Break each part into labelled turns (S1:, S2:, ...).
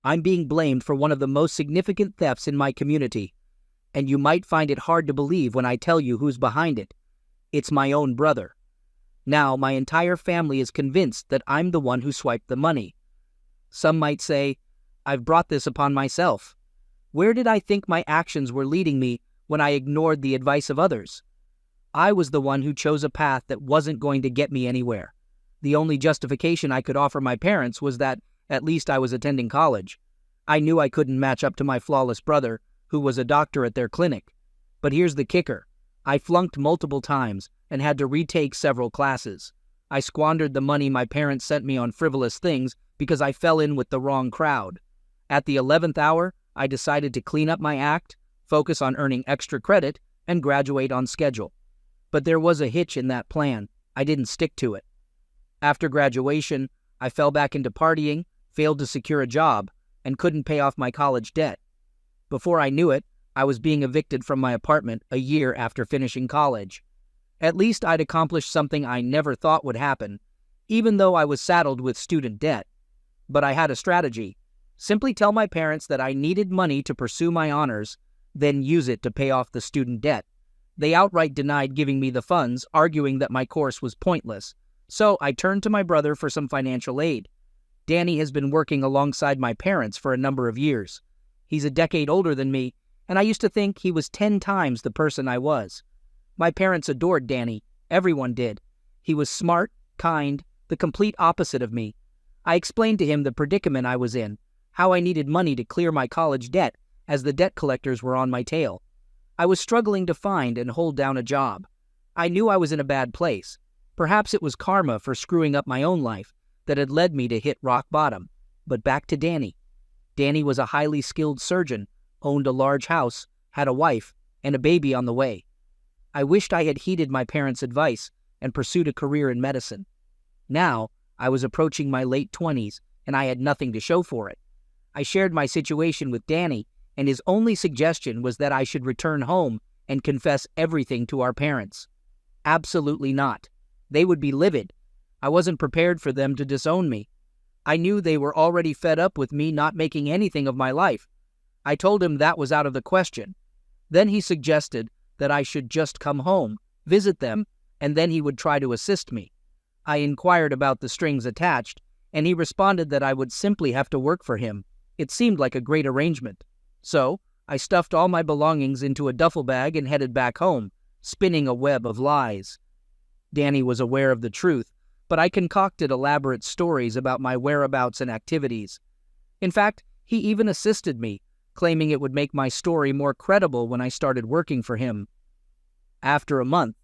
S1: I'm being blamed for one of the most significant thefts in my community, and you might find it hard to believe when I tell you who's behind it. It's my own brother. Now, my entire family is convinced that I'm the one who swiped the money. Some might say, I've brought this upon myself. Where did I think my actions were leading me when I ignored the advice of others? I was the one who chose a path that wasn't going to get me anywhere. The only justification I could offer my parents was that at least I was attending college. I knew I couldn't match up to my flawless brother, who was a doctor at their clinic. But here's the kicker. I flunked multiple times and had to retake several classes. I squandered the money my parents sent me on frivolous things because I fell in with the wrong crowd. At the 11th hour, I decided to clean up my act, focus on earning extra credit, and graduate on schedule. But there was a hitch in that plan. I didn't stick to it. After graduation, I fell back into partying, failed to secure a job, and couldn't pay off my college debt. Before I knew it, I was being evicted from my apartment a year after finishing college. At least I'd accomplished something I never thought would happen, even though I was saddled with student debt. But I had a strategy. Simply tell my parents that I needed money to pursue my honors, then use it to pay off the student debt. They outright denied giving me the funds, arguing that my course was pointless. So I turned to my brother for some financial aid. Danny has been working alongside my parents for a number of years. He's a decade older than me, and I used to think he was 10 times the person I was. My parents adored Danny. Everyone did. He was smart, kind, the complete opposite of me. I explained to him the predicament I was in, how I needed money to clear my college debt, as the debt collectors were on my tail. I was struggling to find and hold down a job. I knew I was in a bad place. Perhaps it was karma for screwing up my own life that had led me to hit rock bottom. But back to Danny. Danny was a highly skilled surgeon, owned a large house, had a wife, and a baby on the way. I wished I had heeded my parents' advice and pursued a career in medicine. Now, I was approaching my late 20s, and I had nothing to show for it. I shared my situation with Danny, and his only suggestion was that I should return home and confess everything to our parents. Absolutely not. They would be livid. I wasn't prepared for them to disown me. I knew they were already fed up with me not making anything of my life. I told him that was out of the question. Then he suggested that I should just come home, visit them, and then he would try to assist me. I inquired about the strings attached, and he responded that I would simply have to work for him. It seemed like a great arrangement. So, I stuffed all my belongings into a duffel bag and headed back home, spinning a web of lies. Danny was aware of the truth, but I concocted elaborate stories about my whereabouts and activities. In fact, he even assisted me, claiming it would make my story more credible when I started working for him. After a month,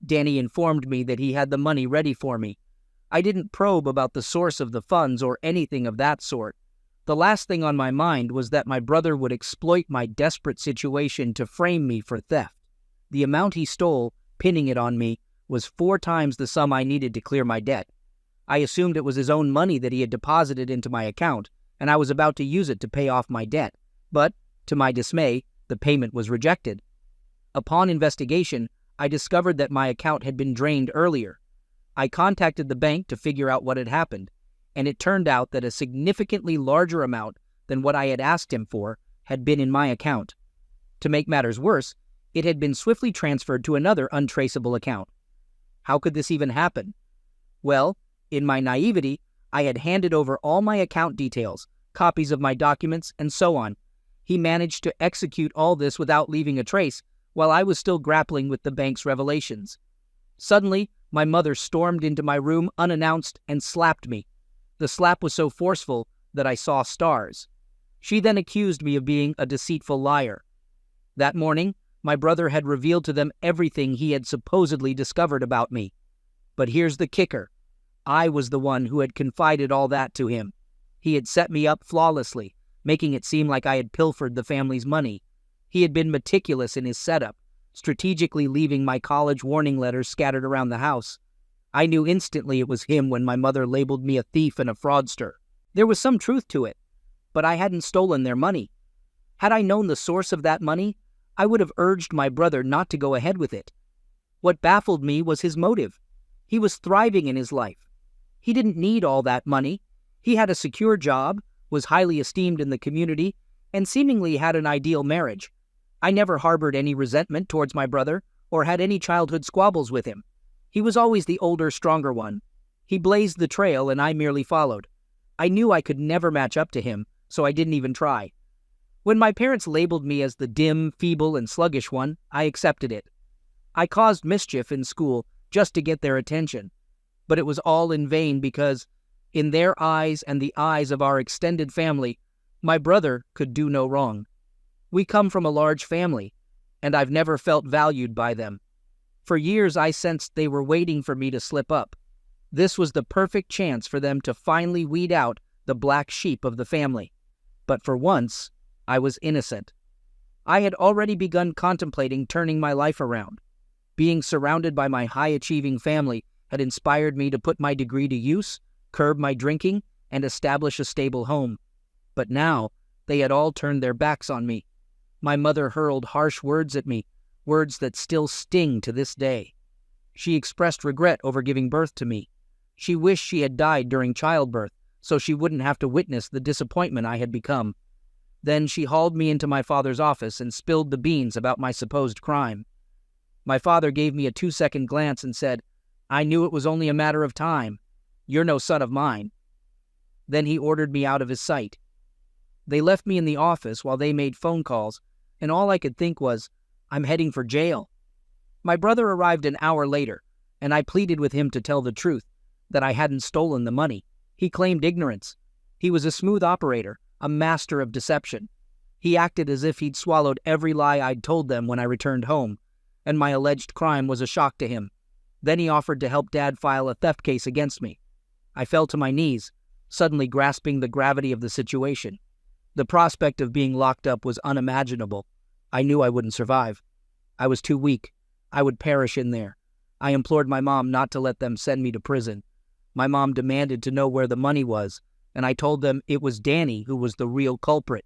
S1: Danny informed me that he had the money ready for me. I didn't probe about the source of the funds or anything of that sort. The last thing on my mind was that my brother would exploit my desperate situation to frame me for theft. The amount he stole, pinning it on me, was 4 times the sum I needed to clear my debt. I assumed it was his own money that he had deposited into my account, and I was about to use it to pay off my debt. But, to my dismay, the payment was rejected. Upon investigation, I discovered that my account had been drained earlier. I contacted the bank to figure out what had happened, and it turned out that a significantly larger amount than what I had asked him for had been in my account. To make matters worse, it had been swiftly transferred to another untraceable account. How could this even happen? Well, in my naivety, I had handed over all my account details, copies of my documents, and so on. He managed to execute all this without leaving a trace, while I was still grappling with the bank's revelations. Suddenly, my mother stormed into my room unannounced and slapped me. The slap was so forceful that I saw stars. She then accused me of being a deceitful liar. That morning, my brother had revealed to them everything he had supposedly discovered about me. But here's the kicker. I was the one who had confided all that to him. He had set me up flawlessly, making it seem like I had pilfered the family's money. He had been meticulous in his setup, strategically leaving my college warning letters scattered around the house. I knew instantly it was him when my mother labeled me a thief and a fraudster. There was some truth to it, but I hadn't stolen their money. Had I known the source of that money, I would have urged my brother not to go ahead with it. What baffled me was his motive. He was thriving in his life. He didn't need all that money. He had a secure job, was highly esteemed in the community, and seemingly had an ideal marriage. I never harbored any resentment towards my brother or had any childhood squabbles with him. He was always the older, stronger one. He blazed the trail and I merely followed. I knew I could never match up to him, so I didn't even try. When my parents labeled me as the dim, feeble, and sluggish one, I accepted it. I caused mischief in school just to get their attention, but it was all in vain because, in their eyes and the eyes of our extended family, my brother could do no wrong. We come from a large family, and I've never felt valued by them. For years I sensed they were waiting for me to slip up. This was the perfect chance for them to finally weed out the black sheep of the family. But for once, I was innocent. I had already begun contemplating turning my life around. Being surrounded by my high-achieving family had inspired me to put my degree to use, curb my drinking, and establish a stable home. But now, they had all turned their backs on me. My mother hurled harsh words at me, words that still sting to this day. She expressed regret over giving birth to me. She wished she had died during childbirth, so she wouldn't have to witness the disappointment I had become. Then she hauled me into my father's office and spilled the beans about my supposed crime. My father gave me a 2-second glance and said, "I knew it was only a matter of time. You're no son of mine." Then he ordered me out of his sight. They left me in the office while they made phone calls, and all I could think was, I'm heading for jail. My brother arrived an hour later, and I pleaded with him to tell the truth, that I hadn't stolen the money. He claimed ignorance. He was a smooth operator, a master of deception. He acted as if he'd swallowed every lie I'd told them when I returned home, and my alleged crime was a shock to him. Then he offered to help Dad file a theft case against me. I fell to my knees, suddenly grasping the gravity of the situation. The prospect of being locked up was unimaginable. I knew I wouldn't survive. I was too weak. I would perish in there. I implored my mom not to let them send me to prison. My mom demanded to know where the money was, and I told them it was Danny who was the real culprit.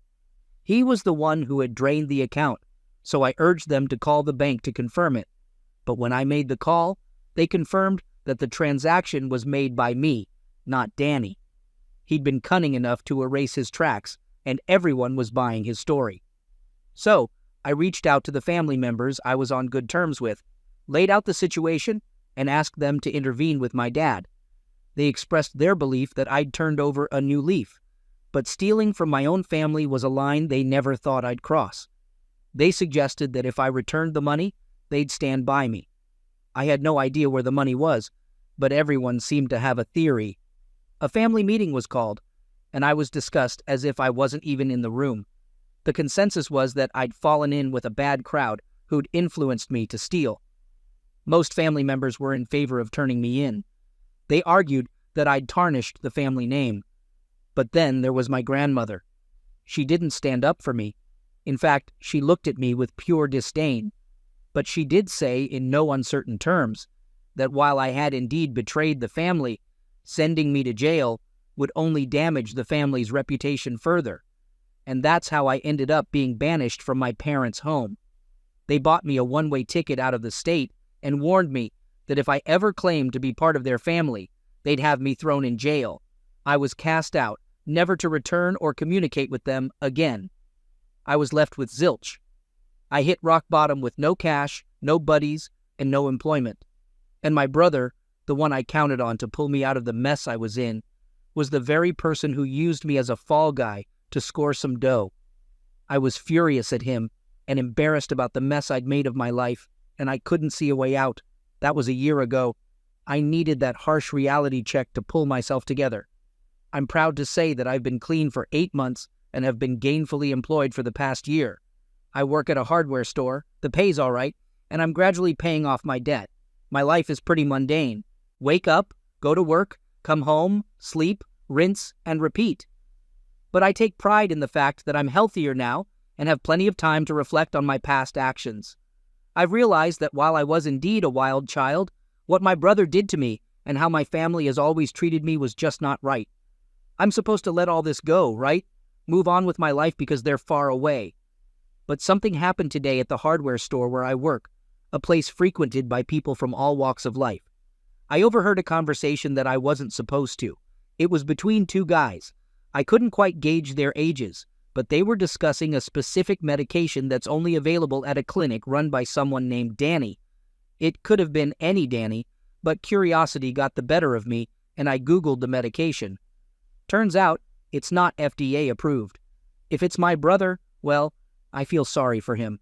S1: He was the one who had drained the account, so I urged them to call the bank to confirm it. But when I made the call, they confirmed that the transaction was made by me, not Danny. He'd been cunning enough to erase his tracks, and everyone was buying his story. So, I reached out to the family members I was on good terms with, laid out the situation, and asked them to intervene with my dad. They expressed their belief that I'd turned over a new leaf, but stealing from my own family was a line they never thought I'd cross. They suggested that if I returned the money, they'd stand by me. I had no idea where the money was, but everyone seemed to have a theory. A family meeting was called, and I was discussed as if I wasn't even in the room. The consensus was that I'd fallen in with a bad crowd who'd influenced me to steal. Most family members were in favor of turning me in. They argued that I'd tarnished the family name. But then there was my grandmother. She didn't stand up for me. In fact, she looked at me with pure disdain. But she did say in no uncertain terms that while I had indeed betrayed the family, sending me to jail would only damage the family's reputation further. And that's how I ended up being banished from my parents' home. They bought me a one-way ticket out of the state and warned me that if I ever claimed to be part of their family, they'd have me thrown in jail. I was cast out, never to return or communicate with them again. I was left with zilch. I hit rock bottom with no cash, no buddies, and no employment. And my brother, the one I counted on to pull me out of the mess I was in, was the very person who used me as a fall guy to score some dough. I was furious at him and embarrassed about the mess I'd made of my life, and I couldn't see a way out. That was a year ago. I needed that harsh reality check to pull myself together. I'm proud to say that I've been clean for 8 months and have been gainfully employed for the past year. I work at a hardware store, the pay's all right, and I'm gradually paying off my debt. My life is pretty mundane. Wake up, go to work, come home, sleep, rinse, and repeat. But I take pride in the fact that I'm healthier now and have plenty of time to reflect on my past actions. I've realized that while I was indeed a wild child, what my brother did to me and how my family has always treated me was just not right. I'm supposed to let all this go, right? Move on with my life because they're far away. But something happened today at the hardware store where I work, a place frequented by people from all walks of life. I overheard a conversation that I wasn't supposed to. It was between two guys, I couldn't quite gauge their ages, but they were discussing a specific medication that's only available at a clinic run by someone named Danny. It could have been any Danny, but curiosity got the better of me, and I Googled the medication. Turns out, it's not FDA approved. If it's my brother, well, I feel sorry for him.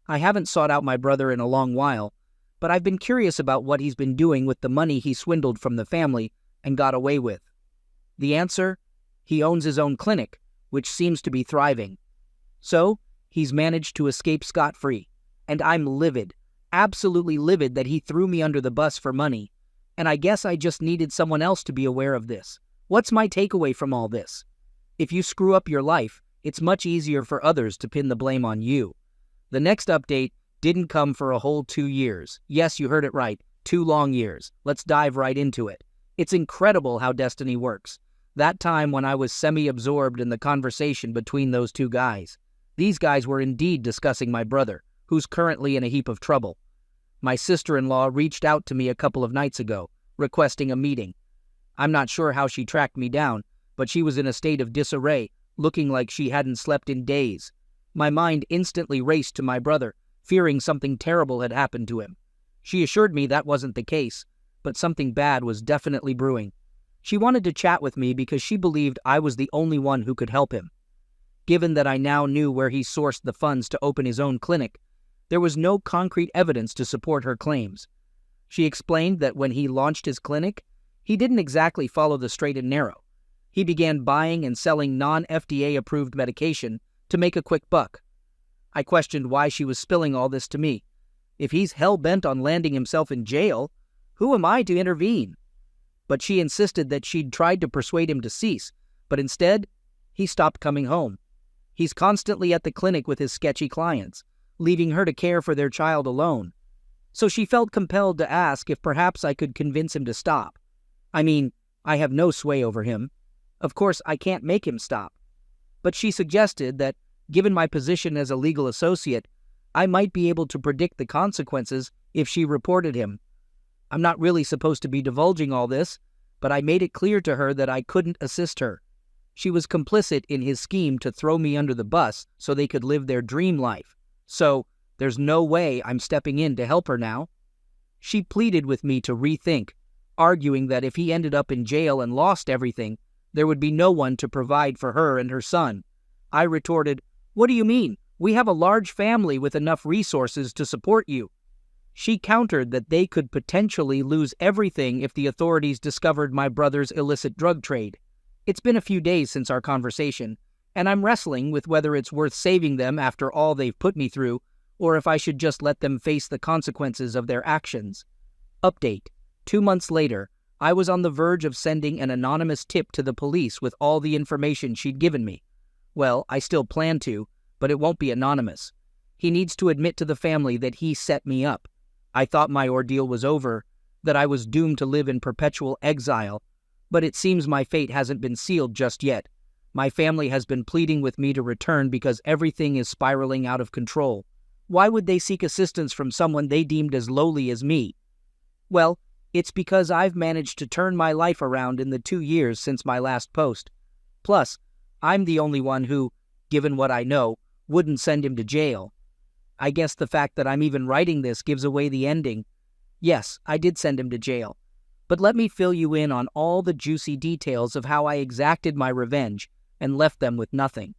S1: I haven't sought out my brother in a long while, but I've been curious about what he's been doing with the money he swindled from the family and got away with. The answer? He owns his own clinic, which seems to be thriving. So, he's managed to escape scot-free, and I'm livid, absolutely livid that he threw me under the bus for money, and I guess I just needed someone else to be aware of this. What's my takeaway from all this? If you screw up your life, it's much easier for others to pin the blame on you. The next update didn't come for a whole 2 years. Yes, you heard it right, 2 long years. Let's dive right into it. It's incredible how destiny works. That time when I was semi-absorbed in the conversation between those two guys. These guys were indeed discussing my brother, who's currently in a heap of trouble. My sister-in-law reached out to me a couple of nights ago, requesting a meeting. I'm not sure how she tracked me down, but she was in a state of disarray, looking like she hadn't slept in days. My mind instantly raced to my brother, fearing something terrible had happened to him. She assured me that wasn't the case, but something bad was definitely brewing. She wanted to chat with me because she believed I was the only one who could help him. Given that I now knew where he sourced the funds to open his own clinic, there was no concrete evidence to support her claims. She explained that when he launched his clinic, he didn't exactly follow the straight and narrow. He began buying and selling non-FDA-approved medication to make a quick buck. I questioned why she was spilling all this to me. If he's hell-bent on landing himself in jail, who am I to intervene? But she insisted that she'd tried to persuade him to cease, but instead, he stopped coming home. He's constantly at the clinic with his sketchy clients, leaving her to care for their child alone. So she felt compelled to ask if perhaps I could convince him to stop. I mean, I have no sway over him. Of course, I can't make him stop. But she suggested that, given my position as a legal associate, I might be able to predict the consequences if she reported him. I'm not really supposed to be divulging all this, but I made it clear to her that I couldn't assist her. She was complicit in his scheme to throw me under the bus so they could live their dream life. So, there's no way I'm stepping in to help her now. She pleaded with me to rethink, arguing that if he ended up in jail and lost everything, there would be no one to provide for her and her son. I retorted, "What do you mean? We have a large family with enough resources to support you." She countered that they could potentially lose everything if the authorities discovered my brother's illicit drug trade. It's been a few days since our conversation, and I'm wrestling with whether it's worth saving them after all they've put me through, or if I should just let them face the consequences of their actions. Update. 2 months later, I was on the verge of sending an anonymous tip to the police with all the information she'd given me. Well, I still plan to, but it won't be anonymous. He needs to admit to the family that he set me up. I thought my ordeal was over, that I was doomed to live in perpetual exile, but it seems my fate hasn't been sealed just yet. My family has been pleading with me to return because everything is spiraling out of control. Why would they seek assistance from someone they deemed as lowly as me? Well, it's because I've managed to turn my life around in the 2 years since my last post. Plus, I'm the only one who, given what I know, wouldn't send him to jail. I guess the fact that I'm even writing this gives away the ending. Yes, I did send him to jail. But let me fill you in on all the juicy details of how I exacted my revenge and left them with nothing.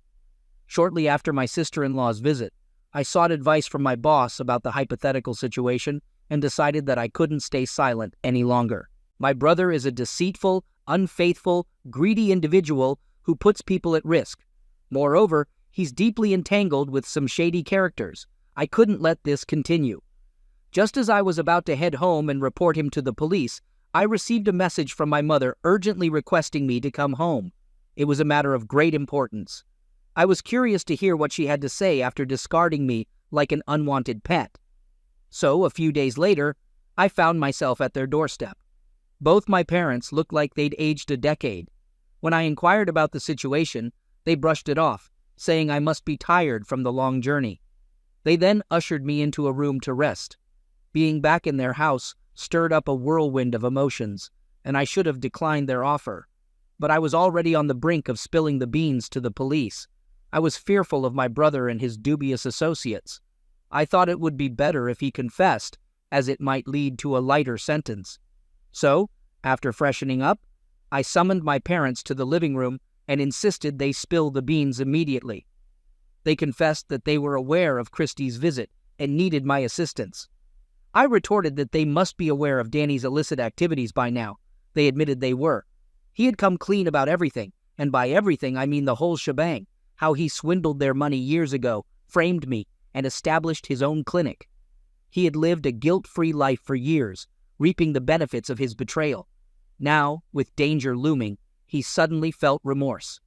S1: Shortly after my sister-in-law's visit, I sought advice from my boss about the hypothetical situation and decided that I couldn't stay silent any longer. My brother is a deceitful, unfaithful, greedy individual who puts people at risk. Moreover, he's deeply entangled with some shady characters. I couldn't let this continue. Just as I was about to head home and report him to the police, I received a message from my mother urgently requesting me to come home. It was a matter of great importance. I was curious to hear what she had to say after discarding me like an unwanted pet. So, a few days later, I found myself at their doorstep. Both my parents looked like they'd aged a decade. When I inquired about the situation, they brushed it off, saying I must be tired from the long journey. They then ushered me into a room to rest. Being back in their house stirred up a whirlwind of emotions, and I should have declined their offer. but I was already on the brink of spilling the beans to the police. I was fearful of my brother and his dubious associates. I thought it would be better if he confessed, as it might lead to a lighter sentence. So, after freshening up, I summoned my parents to the living room and insisted they spill the beans immediately. They confessed that they were aware of Christie's visit and needed my assistance. I retorted that they must be aware of Danny's illicit activities by now. They admitted they were. He had come clean about everything, and by everything I mean the whole shebang, how he swindled their money years ago, framed me, and established his own clinic. He had lived a guilt-free life for years, reaping the benefits of his betrayal. Now, with danger looming, he suddenly felt remorse.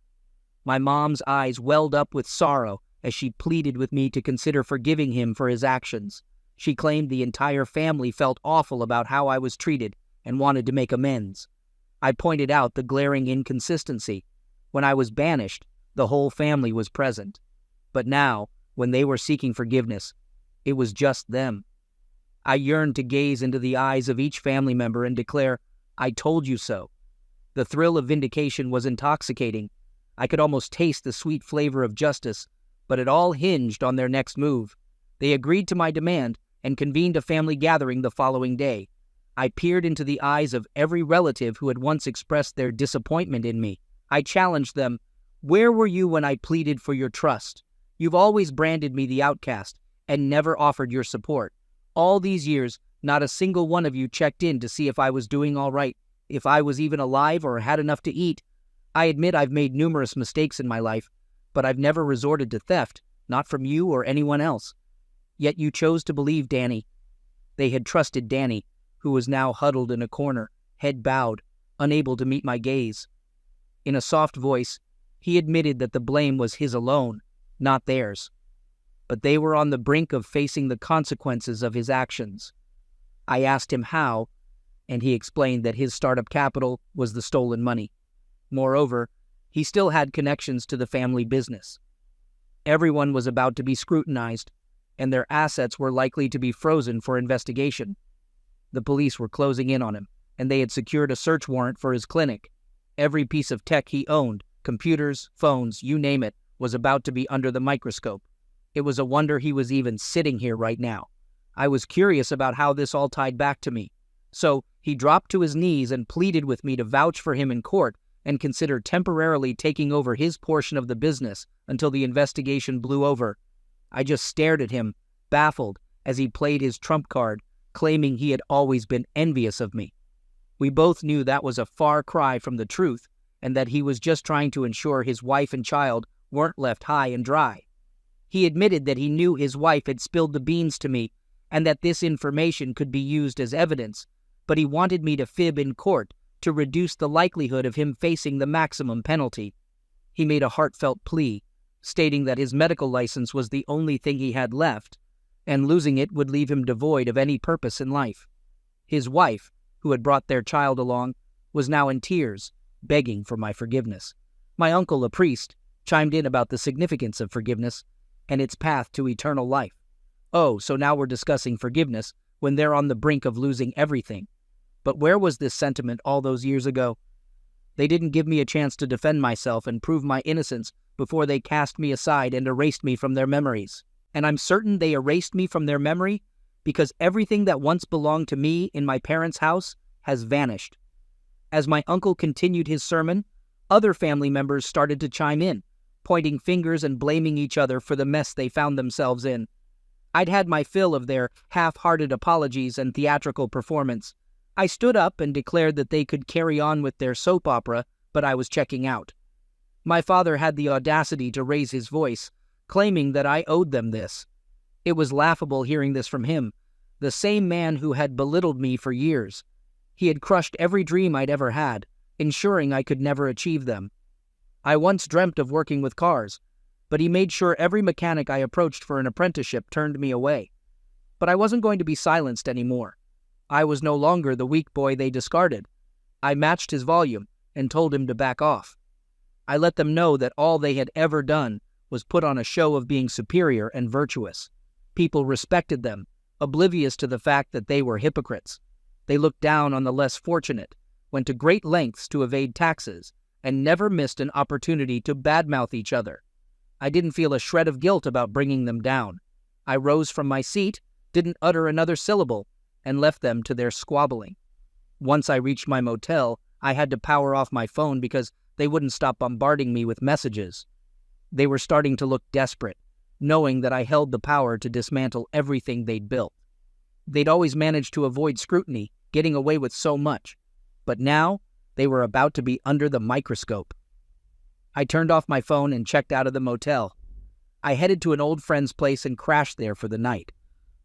S1: My mom's eyes welled up with sorrow as she pleaded with me to consider forgiving him for his actions. She claimed the entire family felt awful about how I was treated and wanted to make amends. I pointed out the glaring inconsistency. When I was banished, the whole family was present. But now, when they were seeking forgiveness, it was just them. I yearned to gaze into the eyes of each family member and declare, "I told you so." The thrill of vindication was intoxicating. I could almost taste the sweet flavor of justice, but it all hinged on their next move. They agreed to my demand and convened a family gathering the following day. I peered into the eyes of every relative who had once expressed their disappointment in me. I challenged them, "Where were you when I pleaded for your trust? You've always branded me the outcast and never offered your support. All these years, not a single one of you checked in to see if I was doing all right, if I was even alive or had enough to eat. I admit I've made numerous mistakes in my life, but I've never resorted to theft, not from you or anyone else. Yet you chose to believe Danny." They had trusted Danny, who was now huddled in a corner, head bowed, unable to meet my gaze. In a soft voice, he admitted that the blame was his alone, not theirs. But they were on the brink of facing the consequences of his actions. I asked him how, and he explained that his startup capital was the stolen money. Moreover, he still had connections to the family business. Everyone was about to be scrutinized, and their assets were likely to be frozen for investigation. The police were closing in on him, and they had secured a search warrant for his clinic. Every piece of tech he owned, computers, phones, you name it, was about to be under the microscope. It was a wonder he was even sitting here right now. I was curious about how this all tied back to me. So he dropped to his knees and pleaded with me to vouch for him in court and consider temporarily taking over his portion of the business until the investigation blew over. I just stared at him, baffled, as he played his trump card, claiming he had always been envious of me. We both knew that was a far cry from the truth, and that he was just trying to ensure his wife and child weren't left high and dry. He admitted that he knew his wife had spilled the beans to me, and that this information could be used as evidence, but he wanted me to fib in court to reduce the likelihood of him facing the maximum penalty. He made a heartfelt plea, stating that his medical license was the only thing he had left, and losing it would leave him devoid of any purpose in life. His wife, who had brought their child along, was now in tears, begging for my forgiveness. My uncle, a priest, chimed in about the significance of forgiveness and its path to eternal life. Oh, so now we're discussing forgiveness when they're on the brink of losing everything. But where was this sentiment all those years ago? They didn't give me a chance to defend myself and prove my innocence before they cast me aside and erased me from their memories. And I'm certain they erased me from their memory because everything that once belonged to me in my parents' house has vanished. As my uncle continued his sermon, other family members started to chime in, pointing fingers and blaming each other for the mess they found themselves in. I'd had my fill of their half-hearted apologies and theatrical performance. I stood up and declared that they could carry on with their soap opera, but I was checking out. My father had the audacity to raise his voice, claiming that I owed them this. It was laughable hearing this from him, the same man who had belittled me for years. He had crushed every dream I'd ever had, ensuring I could never achieve them. I once dreamt of working with cars, but he made sure every mechanic I approached for an apprenticeship turned me away. But I wasn't going to be silenced anymore. I was no longer the weak boy they discarded. I matched his volume and told him to back off. I let them know that all they had ever done was put on a show of being superior and virtuous. People respected them, oblivious to the fact that they were hypocrites. They looked down on the less fortunate, went to great lengths to evade taxes, and never missed an opportunity to badmouth each other. I didn't feel a shred of guilt about bringing them down. I rose from my seat, didn't utter another syllable, and left them to their squabbling. Once I reached my motel, I had to power off my phone because they wouldn't stop bombarding me with messages. They were starting to look desperate, knowing that I held the power to dismantle everything they'd built. They'd always managed to avoid scrutiny, getting away with so much. But now, they were about to be under the microscope. I turned off my phone and checked out of the motel. I headed to an old friend's place and crashed there for the night.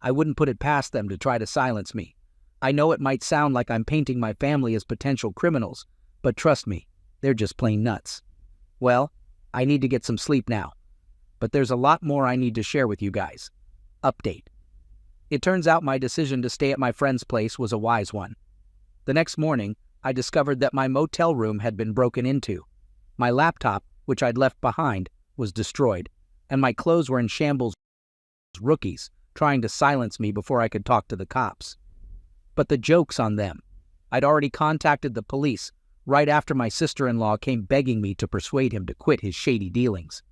S1: I wouldn't put it past them to try to silence me. I know it might sound like I'm painting my family as potential criminals, but trust me, they're just plain nuts. Well, I need to get some sleep now. But there's a lot more I need to share with you guys. Update. It turns out my decision to stay at my friend's place was a wise one. The next morning, I discovered that my motel room had been broken into. My laptop, which I'd left behind, was destroyed, and my clothes were in shambles. Rookies trying to silence me before I could talk to the cops. But the joke's on them. I'd already contacted the police right after my sister-in-law came begging me to persuade him to quit his shady dealings.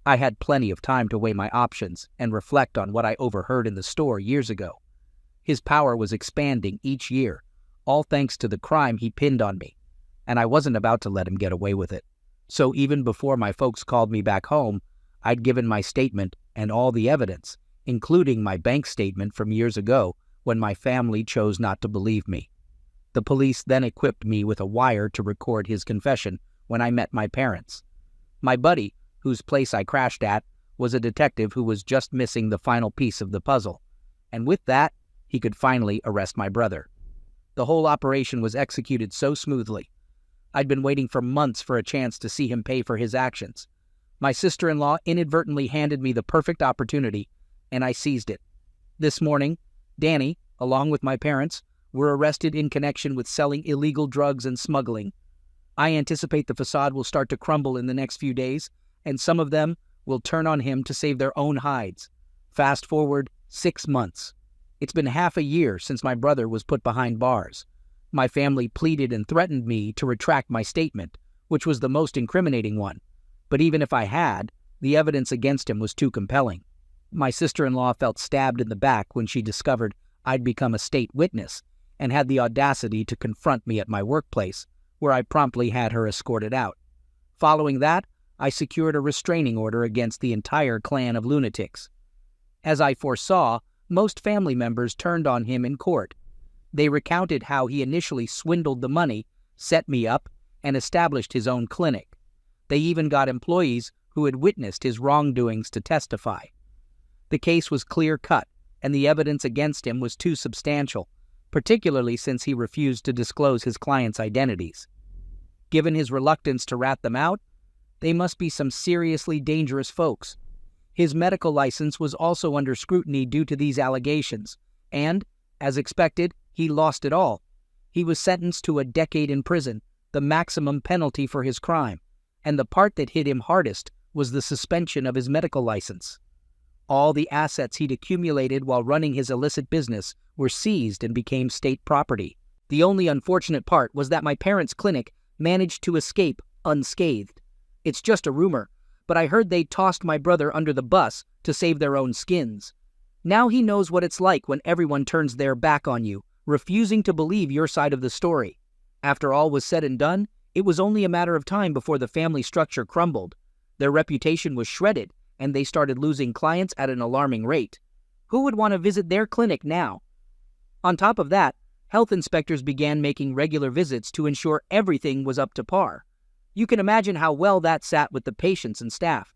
S1: I had plenty of time to weigh my options and reflect on what I overheard in the store years ago. His power was expanding each year, all thanks to the crime he pinned on me, and I wasn't about to let him get away with it. So even before my folks called me back home, I'd given my statement and all the evidence, including my bank statement from years ago when my family chose not to believe me. The police then equipped me with a wire to record his confession when I met my parents. My buddy, whose place I crashed at, was a detective who was just missing the final piece of the puzzle, and with that, he could finally arrest my brother. The whole operation was executed so smoothly. I'd been waiting for months for a chance to see him pay for his actions. My sister-in-law inadvertently handed me the perfect opportunity, and I seized it. This morning, Danny, along with my parents, were arrested in connection with selling illegal drugs and smuggling. I anticipate the facade will start to crumble in the next few days, and some of them will turn on him to save their own hides. Fast forward 6 months. It's been half a year since my brother was put behind bars. My family pleaded and threatened me to retract my statement, which was the most incriminating one. But even if I had, the evidence against him was too compelling. My sister-in-law felt stabbed in the back when she discovered I'd become a state witness and had the audacity to confront me at my workplace, where I promptly had her escorted out. Following that, I secured a restraining order against the entire clan of lunatics. As I foresaw, most family members turned on him in court. They recounted how he initially swindled the money, set me up, and established his own clinic. They even got employees who had witnessed his wrongdoings to testify. The case was clear-cut, and the evidence against him was too substantial, particularly since he refused to disclose his clients' identities. Given his reluctance to rat them out, they must be some seriously dangerous folks. His medical license was also under scrutiny due to these allegations, and, as expected, he lost it all. He was sentenced to a decade in prison, the maximum penalty for his crime, and the part that hit him hardest was the suspension of his medical license. All the assets he'd accumulated while running his illicit business were seized and became state property. The only unfortunate part was that my parents' clinic managed to escape unscathed. It's just a rumor, but I heard they tossed my brother under the bus to save their own skins. Now he knows what it's like when everyone turns their back on you, refusing to believe your side of the story. After all was said and done, it was only a matter of time before the family structure crumbled. Their reputation was shredded, and they started losing clients at an alarming rate. Who would want to visit their clinic now? On top of that, health inspectors began making regular visits to ensure everything was up to par. You can imagine how well that sat with the patients and staff.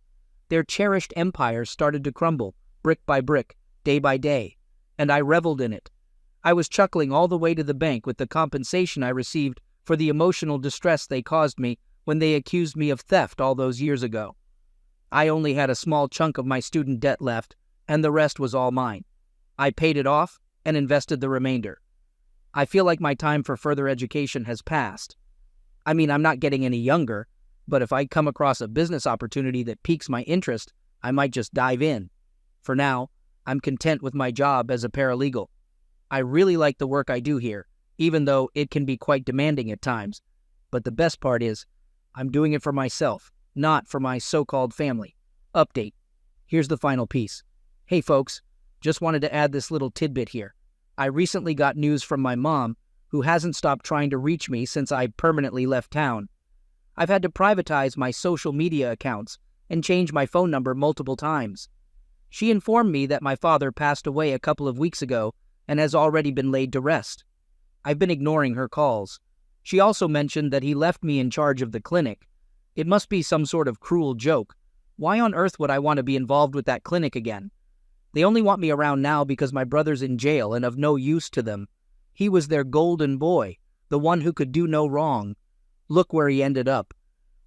S1: Their cherished empires started to crumble, brick by brick, day by day, and I reveled in it. I was chuckling all the way to the bank with the compensation I received for the emotional distress they caused me when they accused me of theft all those years ago. I only had a small chunk of my student debt left, and the rest was all mine. I paid it off and invested the remainder. I feel like my time for further education has passed. I mean, I'm not getting any younger, but if I come across a business opportunity that piques my interest, I might just dive in. For now, I'm content with my job as a paralegal. I really like the work I do here, even though it can be quite demanding at times. But the best part is, I'm doing it for myself, not for my so-called family. Update. Here's the final piece. Hey folks, just wanted to add this little tidbit here. I recently got news from my mom, who hasn't stopped trying to reach me since I permanently left town. I've had to privatize my social media accounts and change my phone number multiple times. She informed me that my father passed away a couple of weeks ago and has already been laid to rest. I've been ignoring her calls. She also mentioned that he left me in charge of the clinic. It must be some sort of cruel joke. Why on earth would I want to be involved with that clinic again? They only want me around now because my brother's in jail and of no use to them. He was their golden boy, the one who could do no wrong. Look where he ended up.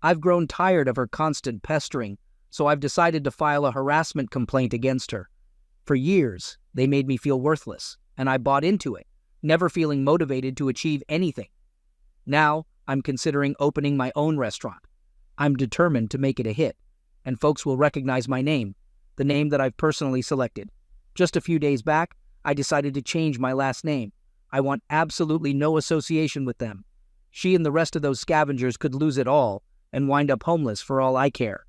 S1: I've grown tired of her constant pestering, so I've decided to file a harassment complaint against her. For years, they made me feel worthless, and I bought into it, never feeling motivated to achieve anything. Now, I'm considering opening my own restaurant. I'm determined to make it a hit, and folks will recognize my name, the name that I've personally selected. Just a few days back, I decided to change my last name. I want absolutely no association with them. She and the rest of those scavengers could lose it all and wind up homeless for all I care.